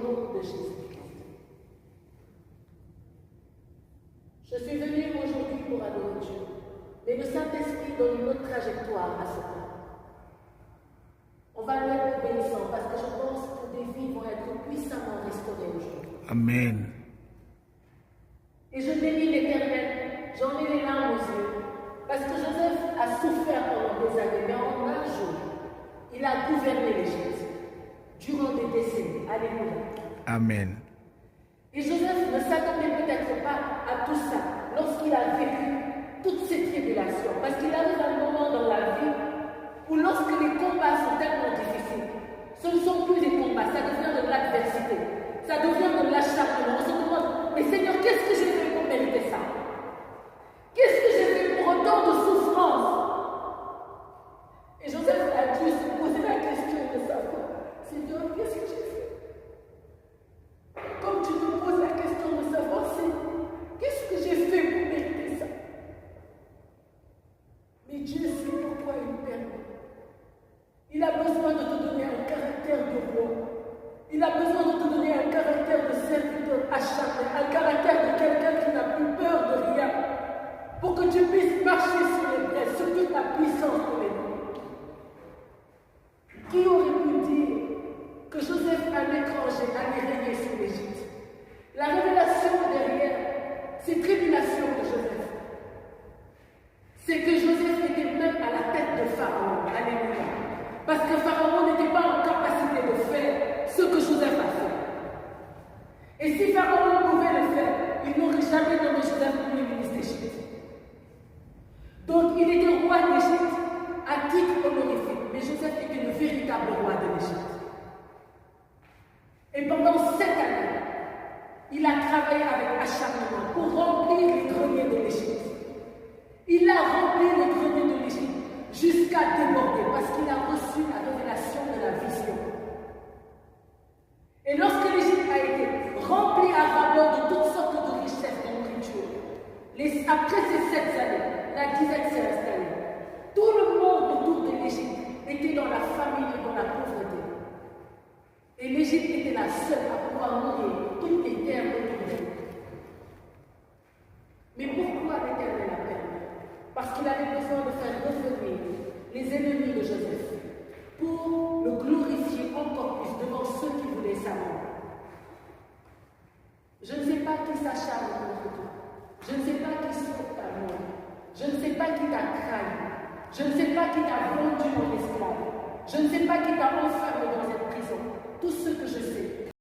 nom de Jésus-Christ. Je suis venue aujourd'hui pour adorer Dieu, mais le Saint-Esprit donne une autre trajectoire à ce temps. On va l'être obéissant parce que je pense que des vies vont être puissamment restaurées aujourd'hui. Amen. Et je bénis l'Éternel, j'en ai les larmes aux yeux, parce que Joseph a souffert pendant des années, mais en un jour, il a gouverné l'Égypte durant des décennies. Alléluia. Amen. Et Joseph ne s'attendait peut-être pas à tout ça lorsqu'il a vécu toutes ces tribulations, parce qu'il arrive un moment dans la vie où lorsque les combats sont tellement difficiles, ce ne sont plus des combats, ça devient de l'adversité, ça devient de l'acharnement. On se demande, mais Seigneur, qu'est-ce que j'ai fait pour mériter ça? Qu'est-ce que j'ai fait pour autant de souffrance? Et Joseph a dû se poser la question de savoir, Seigneur, qu'est-ce que j'ai fait? Comme tu me poses la question de savoir, qu'est-ce que j'ai fait pour mériter ça? Mais Dieu sait pourquoi il permet. Il a besoin de te donner un caractère de roi. Il a besoin de te donner un caractère de serviteur acharné, un caractère de quelqu'un qui n'a plus peur de rien, pour que tu puisses marcher sur les braises, sur toute la puissance de l'ennemi. Qui aurait pu dire que Joseph, un étranger, allait régner sur l'Égypte? La révélation derrière ces tribulations de Joseph, c'est que Joseph était même à la tête de Pharaon. Alléluia. Parce que Pharaon n'était pas en capacité de faire ce que Joseph a fait. Et si Pharaon pouvait le faire, il n'aurait jamais nommé Joseph premier ministre d'Égypte. Donc il était roi d'Égypte à titre honorifique, mais Joseph était le véritable roi de l'Égypte. Et pendant 7 années, il a travaillé avec acharnement pour remplir les greniers de l'Égypte. Il a rempli les greniers de l'Égypte jusqu'à déborder parce qu'il a reçu la révélation de la vision. Et lorsque l'Égypte a été remplie à rabord de toutes sortes de richesses de nourriture, après ces 7 années, la disette s'est installée. Tout le monde autour de l'Égypte était dans la famine et dans la pauvreté. Et l'Égypte était la seule à pouvoir nourrir toutes les terres autour d'elle. Mais pourquoi l'Éternel a permis? Parce qu'il avait besoin de faire revenir les ennemis de Joseph pour le glorifier encore plus devant ceux qui voulaient sa mort. Je ne sais pas qui s'acharne contre toi. Je ne sais pas qui souhaite ta mort. Je ne sais pas qui t'a trahi. Je ne sais pas qui t'a vendu en esclave. Je ne sais pas qui t'a enfermé dans cette prison. Tout ce que je sais,